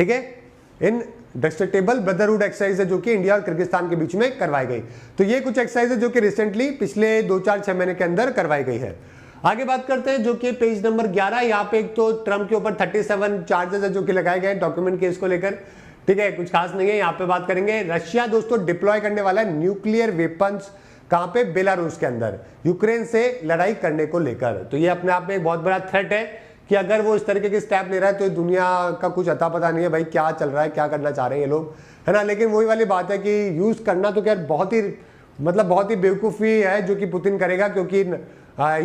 ठीक है, इन destructible brotherhood exercise है जो कि इंडिया और किर्गिस्तान के बीच में करवाई गई। तो ये कुछ एक्सरसाइज है जो कि रिसेंटली पिछले 2-4-6 महीने के अंदर करवाई गई है। आगे बात करते हैं जो कि पेज नंबर 11, यहाँ पे एक तो ट्रम्प के ऊपर 37 चार्जेस है जो कि लगाए गए डॉक्यूमेंट केस को लेकर, ठीक है, कुछ खास नहीं है। यहाँ पे बात करेंगे रशिया दोस्तों डिप्लॉय करने वाला है न्यूक्लियर वेपन्स, कहां पे, बेलारूस के अंदर, यूक्रेन से लड़ाई करने को लेकर। तो ये अपने आप में एक बहुत बड़ा थ्रेट है कि अगर वो इस तरीके के स्टेप ले रहा है तो दुनिया का कुछ अता पता नहीं है भाई क्या चल रहा है, क्या करना चाह रहे हैं ये लोग, है ना। लेकिन वही वाली बात है कि यूज करना तो क्या बहुत ही बहुत ही बेवकूफ़ी है जो कि पुतिन करेगा, क्योंकि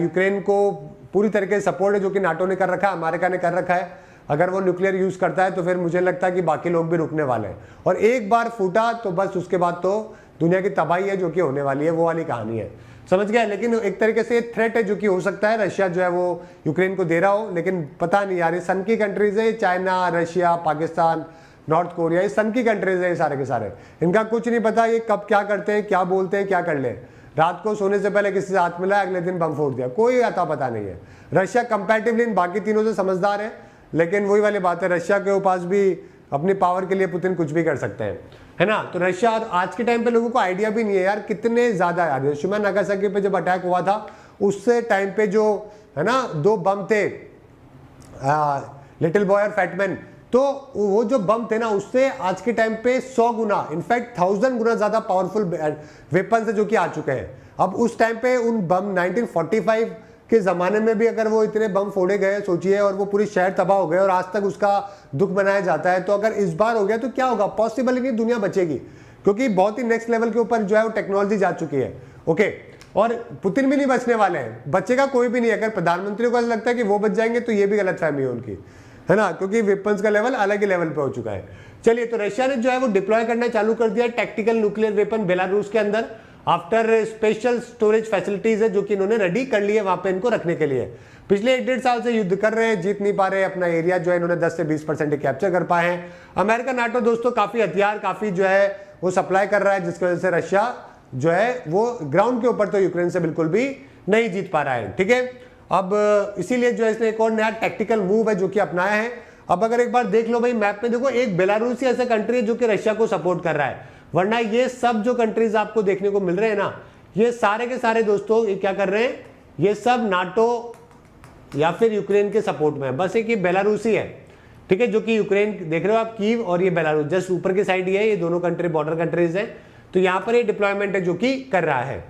यूक्रेन को पूरी तरीके से सपोर्ट है जो कि नाटो ने कर रखा है, अमेरिका ने कर रखा है। अगर वो न्यूक्लियर यूज करता है तो फिर मुझे लगता है कि बाकी लोग भी रुकने वाले हैं, और एक बार फूटा तो बस उसके बाद तो दुनिया की तबाही है जो कि होने वाली है, वो वाली कहानी है, समझ गया। लेकिन एक तरीके से थ्रेट है जो कि हो सकता है रशिया जो है वो यूक्रेन को दे रहा हो, लेकिन पता नहीं यार, ये सन की कंट्रीज है, China, Russia, Pakistan, north Korea, ये सन की कंट्रीज है, ये सारे के सारे, इनका कुछ नहीं पता ये कब क्या करते हैं, क्या बोलते हैं, क्या कर ले। रात को सोने से पहले किसी से हाथ मिला, अगले दिन बम फोड़ दिया, कोई अता पता नहीं है। रशिया कंपैरेटिवली इन बाकी तीनों से समझदार है, लेकिन वही वाली बात है, रशिया के पास भी अपनी पावर के लिए पुतिन कुछ भी कर सकते हैं, है ना। तो रशिया आज के टाइम पे लोगों को आइडिया भी नहीं है यार कितने ज्यादा, यार हिरोशिमा नागासाकी पे जब अटैक हुआ था उससे टाइम पे जो है ना 2 बम थे, लिटिल बॉय और फैटमैन, तो वो जो बम थे ना उससे आज के टाइम पे 100 गुना, इनफैक्ट 1000 गुना ज्यादा पावरफुल वेपन है जो कि आ चुके हैं। अब उस टाइम पे उन बम 1945 के जमाने में भी अगर वो इतने बम फोड़े गए सोचिए, और वो पूरी शहर तबाह हो गए और आज तक उसका दुख मनाया जाता है, तो अगर इस बार हो गया तो क्या होगा, पॉसिबल है कि दुनिया बचेगी, क्योंकि बहुत ही नेक्स्ट लेवल के ऊपर जो है वो टेक्नोलॉजी जा चुकी है, ओके। और पुतिन भी नहीं बचने वाले हैं, बचेगा कोई भी नहीं। अगर प्रधानमंत्री को ऐसा लगता है कि वो बच जाएंगे तो ये भी गलत फहमी है उनकी, है ना, क्योंकि वेपन्स का लेवल अलग ही लेवल पे हो चुका है। चलिए, तो रशिया ने जो है वो डिप्लॉय करना चालू कर दिया टैक्टिकल न्यूक्लियर वेपन बेलारूस के अंदर, आफ्टर स्पेशल स्टोरेज फैसिलिटीज है जो कि इन्होंने रेडी कर ली है वहां पे इनको रखने के लिए। पिछले 1-1.5 साल से युद्ध कर रहे हैं, जीत नहीं पा रहे, अपना एरिया जो है इन्होंने 10 से 20% कैप्चर कर पाए हैं। अमेरिका, नाटो दोस्तों काफी हथियार काफी जो है वो सप्लाई कर रहा है, जिसकी वजह से रशिया जो है वो ग्राउंड के ऊपर तो यूक्रेन से बिल्कुल भी नहीं जीत पा रहा है, ठीक है। अब इसीलिए जो है इसने एक और नया टैक्टिकल मूव है जो कि अपनाया है। अब अगर एक बार देख लो भाई मैप में, देखो एक बेलारूस ही ऐसा कंट्री है जो कि रशिया को सपोर्ट कर रहा है, वरना ये सब जो कंट्रीज आपको देखने को मिल रहे हैं ना, ये सारे के सारे दोस्तों ये क्या कर रहे हैं, ये सब नाटो या फिर यूक्रेन के सपोर्ट में है। बस एक ये बेलारूस ही है, ठीक है, जो कि यूक्रेन देख रहे हो आप, कीव और ये बेलारूस जस्ट ऊपर की साइड ही है, ये दोनों कंट्री बॉर्डर कंट्रीज है। तो यहां पर ये डिप्लॉयमेंट है जो कि कर रहा है।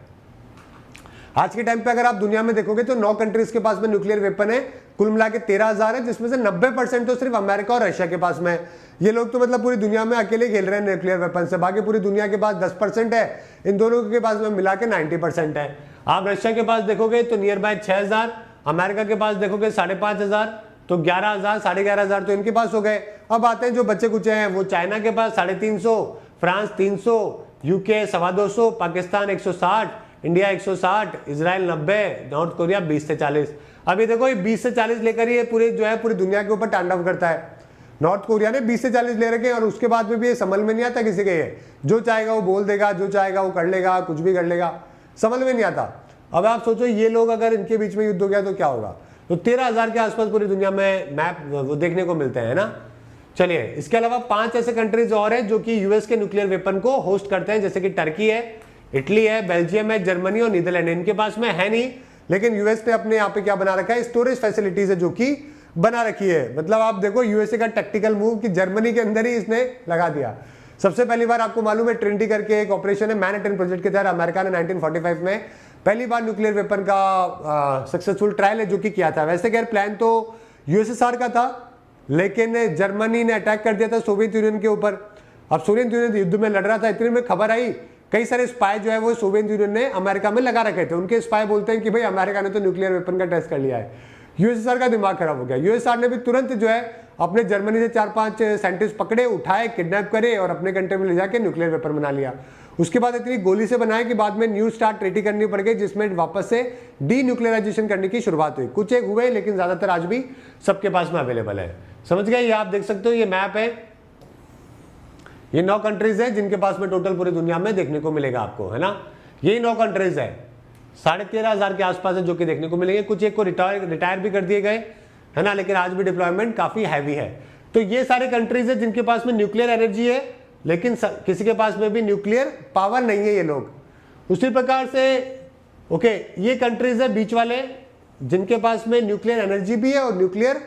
आज के टाइम पे अगर आप दुनिया में देखोगे तो 9 कंट्रीज के पास में न्यूक्लियर वेपन है, कुल मिला के 13,000 है, जिसमें से 90% तो सिर्फ अमेरिका और रशिया के पास में है। ये लोग तो मतलब पूरी दुनिया में अकेले खेल रहे हैं न्यूक्लियर वेपन से, बाकी पूरी दुनिया के पास 10% है, इन दोनों के पास में मिला के 90% है। आप रशिया के पास देखोगे तो नियर बाय 6,000, अमेरिका के पास देखोगे 5,500, तो 11,000 11,500 तो इनके पास हो गए। अब आते हैं जो बच्चे कुचे हैं, वो चाइना के पास 350, France 300, UK 250, Pakistan 160, India 160, Israel 90, north Korea 20 से 40। अभी देखो ये 20 से 40 लेकर ये पूरे जो है पूरी दुनिया के ऊपर तांडव करता है। नॉर्थ कोरिया ने 20 से 40 ले रखे हैं और उसके बाद में भी ये समझ में नहीं आता किसी के, ये जो चाहेगा वो बोल देगा, जो चाहेगा वो कर लेगा, कुछ भी कर लेगा, समझ में नहीं आता। अब आप सोचो ये लोग अगर इनके बीच में युद्ध हो गया तो क्या होगा। तो 13,000 के आसपास पूरी दुनिया में मैप वो देखने को मिलते हैं ना। चलिए, इसके अलावा 5 ऐसे कंट्रीज और हैं जो कि यूएस के न्यूक्लियर वेपन को होस्ट करते हैं, जैसे कि टर्की है, इटली है, बेल्जियम है, जर्मनी और नीदरलैंड। इनके पास में है नहीं, लेकिन यूएस ने अपने यहाँ पे क्या बना रखा है, स्टोरेज फैसिलिटीज है जो कि बना रखी है। मतलब आप देखो यूएसए का टैक्टिकल मूव कि जर्मनी के अंदर ही इसने लगा दिया। सबसे पहली बार आपको मालूम है ट्रिनिटी करके एक ऑपरेशन है, मैनहट्टन प्रोजेक्ट के तहत अमेरिका ने 1945 में पहली बार न्यूक्लियर वेपन का सक्सेसफुल ट्रायल है जो कि किया था। वैसे खैर प्लान तो यूएसएसआर का था, लेकिन जर्मनी ने अटैक कर दिया था सोवियत यूनियन के ऊपर। अब सोवियत यूनियन युद्ध में लड़ रहा था, इतने में खबर आई कई सारे स्पाई जो है वो सोवियत यूनियन ने अमेरिका में लगा रखे थे। उनके स्पाई बोलते हैं कि भाई अमेरिका ने तो न्यूक्लियर वेपन का टेस्ट कर लिया है। यूएसएसआर का दिमाग खराब हो गया। यूएसएसआर ने भी तुरंत जो है अपने जर्मनी से 4-5 साइंटिस्ट पकड़े, उठाए, किडनैप करे और अपने कंट्री में ले जाके न्यूक्लियर वेपन बना लिया। उसके बाद इतनी गोली से बनाया कि बाद में न्यू स्टार्ट ट्रीटी करनी पड़ गई, जिसमें वापस से डी न्यूक्लियराइजेशन करने की शुरुआत हुई। कुछ एक हुए, लेकिन ज्यादातर आज भी सबके पास में अवेलेबल है। समझ गए? ये आप देख सकते हो, ये मैप है, ये 9 कंट्रीज है जिनके पास में टोटल पूरी दुनिया में देखने को मिलेगा आपको, है ना। यही 9 कंट्रीज है, 13,500 के आसपास है जो कि देखने को मिलेंगे। कुछ एक को रिटायर भी कर दिए गए, है ना, लेकिन आज भी डिप्लॉयमेंट काफी हैवी है। तो ये सारे कंट्रीज है जिनके पास में न्यूक्लियर एनर्जी है, लेकिन किसी के पास में भी न्यूक्लियर पावर नहीं है ये लोग। उसी प्रकार से ओके ये कंट्रीज है बीच वाले जिनके पास में न्यूक्लियर एनर्जी भी है और न्यूक्लियर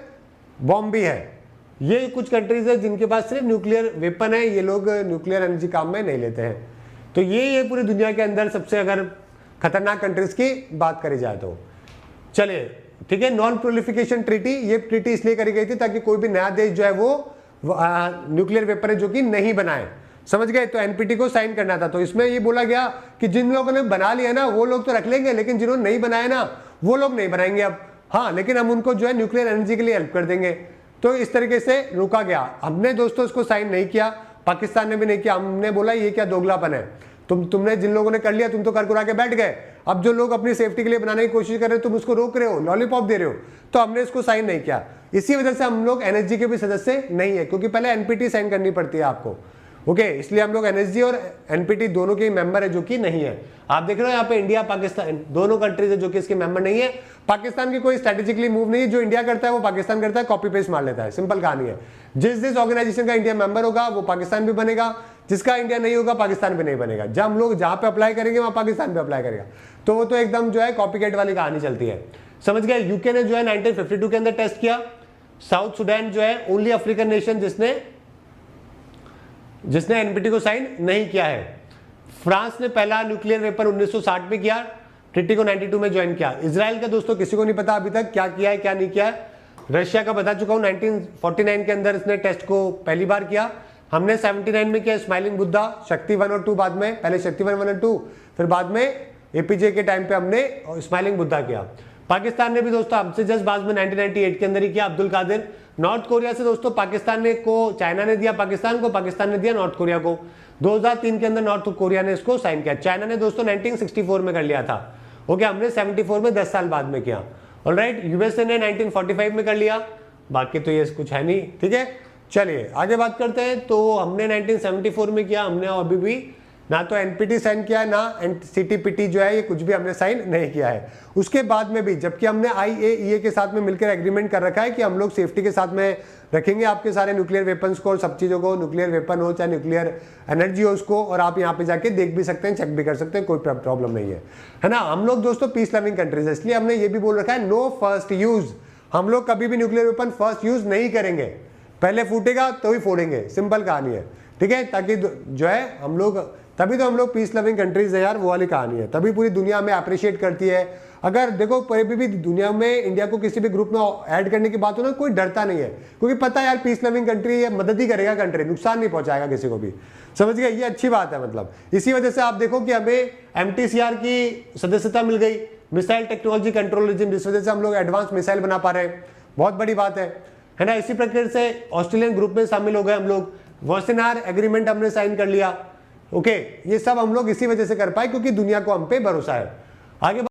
बॉम्ब भी है। ये कुछ कंट्रीज है जिनके पास सिर्फ न्यूक्लियर वेपन है, ये लोग न्यूक्लियर एनर्जी काम में नहीं लेते हैं। तो ये पूरी दुनिया के अंदर सबसे अगर खतरनाक कंट्रीज की बात करी जाए तो चलिए ठीक है। नॉन प्रोलिफिकेशन ट्रीटी, ये ट्रीटी इसलिए करी गई थी ताकि कोई भी नया देश जो है वो न्यूक्लियर वेपन है जो कि नहीं बनाए, समझ गए। तो एनपीटी को साइन करना था। तो इसमें ये बोला गया कि जिन लोगों ने बना लिया ना वो लोग तो रख लेंगे, लेकिन जिन्होंने नहीं बनाया ना वो लोग नहीं बनाएंगे अब, हाँ, लेकिन हम उनको जो है न्यूक्लियर एनर्जी के लिए हेल्प कर देंगे। तो इस तरीके से रोका गया। हमने दोस्तों इसको साइन नहीं किया, पाकिस्तान ने भी नहीं किया। हमने बोला ये क्या दोगलापन है, तुमने जिन लोगों ने कर लिया तुम तो कर कुरा के बैठ गए, अब जो लोग अपनी सेफ्टी के लिए बनाने की कोशिश कर रहे हो तुम उसको रोक रहे हो, लॉलीपॉप दे रहे हो। तो हमने इसको साइन नहीं किया। इसी वजह से हम लोग एनएसजी के भी सदस्य नहीं है, क्योंकि पहले एनपीटी साइन करनी पड़ती है आपको, ओके। इसलिए हम लोग एनएसजी और एनपीटी दोनों के मेंबर है जो कि नहीं है। आप देख रहे हो यहाँ पे इंडिया पाकिस्तान दोनों कंट्रीज है जो कि इसके मेंबर नहीं है। पाकिस्तान की कोई स्ट्रेटेजिकली मूव नहीं है, जो इंडिया करता है वो पाकिस्तान करता है, कॉपी पेस्ट मार लेता है, सिंपल कहानी है। जिस ऑर्गेनाइजेशन का इंडिया मेंबर होगा वो पाकिस्तान भी बनेगा, जिसका इंडिया नहीं होगा पाकिस्तान भी नहीं बनेगा। जब हम लोग जहां पे अप्लाई करेंगे वहां पाकिस्तान पे अप्लाई करेगा। तो वो तो एकदम जो है कॉपीकैट वाली कहानी चलती है, समझ गए। यूके ने जो है 1952 के अंदर टेस्ट किया। साउथ सुडान जो है ओनली अफ्रीकन नेशन जिसने एनपीटी को साइन नहीं किया है। फ्रांस ने पहला न्यूक्लियर वेपन 1960 में किया, ट्रीटी को 92 में ज्वाइन किया। इजराइल का दोस्तों किसी को नहीं पता अभी तक क्या किया है क्या नहीं किया है। रशिया का बता चुका हूं 1949 के अंदर इसने टेस्ट को पहली बार किया। हमने 79 में किया स्माइलिंग बुद्धा, शक्ति 1 और 2 बाद में, पहले शक्ति 1 और 2, फिर बाद में एपीजे के टाइम पे हमने स्माइलिंग बुद्धा किया। पाकिस्तान ने भी दोस्तों हमसे जस्ट बाद में 1998 के अंदर ही किया अब्दुल कादिर। नॉर्थ कोरिया से दोस्तों पाकिस्तान ने को चाइना ने दिया पाकिस्तान को, पाकिस्तान ने दिया नॉर्थ कोरिया को। 2003 के अंदर नॉर्थ कोरिया ने इसको साइन किया। चाइना ने दोस्तों 1964 में कर लिया था, ओके। हमने 74 में 10 साल बाद में किया, ऑलराइट। यूएसए ने 1945 में कर लिया, बाकी तो ये कुछ है नहीं, ठीक है। चलिए आगे बात करते हैं। तो हमने 1974 में किया, हमने अभी भी ना तो एनपीटी साइन किया है ना सीटीपीटी जो है ये कुछ भी हमने साइन नहीं किया है। उसके बाद में भी जबकि हमने आईएईए के साथ में मिलकर एग्रीमेंट कर रखा है कि हम लोग सेफ्टी के साथ में रखेंगे आपके सारे न्यूक्लियर वेपन्स को और सब चीज़ों को, न्यूक्लियर वेपन हो चाहे न्यूक्लियर एनर्जी हो उसको, और आप यहाँ पे जाके देख भी सकते हैं, चेक भी कर सकते हैं, कोई प्रॉब्लम नहीं है ना। हम लोग दोस्तों पीस लविंग कंट्रीज है, इसलिए हमने ये भी बोल रखा है नो फर्स्ट यूज। हम लोग कभी भी न्यूक्लियर वेपन फर्स्ट यूज नहीं करेंगे, पहले फूटेगा तो ही फोड़ेंगे, सिंपल कहानी है, ठीक है। ताकि जो है हम लोग तभी तो हम लोग पीस लविंग कंट्रीज है यार, वो वाली कहानी है। तभी पूरी दुनिया में अप्रिशिएट करती है। अगर देखो कोई भी दुनिया में इंडिया को किसी भी ग्रुप में ऐड करने की बात हो ना, कोई डरता नहीं है, क्योंकि पता है यार पीस लविंग कंट्री है, मदद ही करेगा कंट्री, नुकसान नहीं पहुंचाएगा किसी को भी, समझ गए। ये अच्छी बात है। मतलब इसी वजह से आप देखो कि हमें एमटीसीआर की सदस्यता मिल गई, मिसाइल टेक्नोलॉजी कंट्रोल रिजिम, जिस वजह से हम लोग एडवांस मिसाइल बना पा रहे हैं, बहुत बड़ी बात है ना। इसी प्रकार से ऑस्ट्रेलियन ग्रुप में शामिल हो गए हम लोग, वासेनार एग्रीमेंट हमने साइन कर लिया, ओके। ये सब हम लोग इसी वजह से कर पाए क्योंकि दुनिया को हम पे भरोसा है। आगे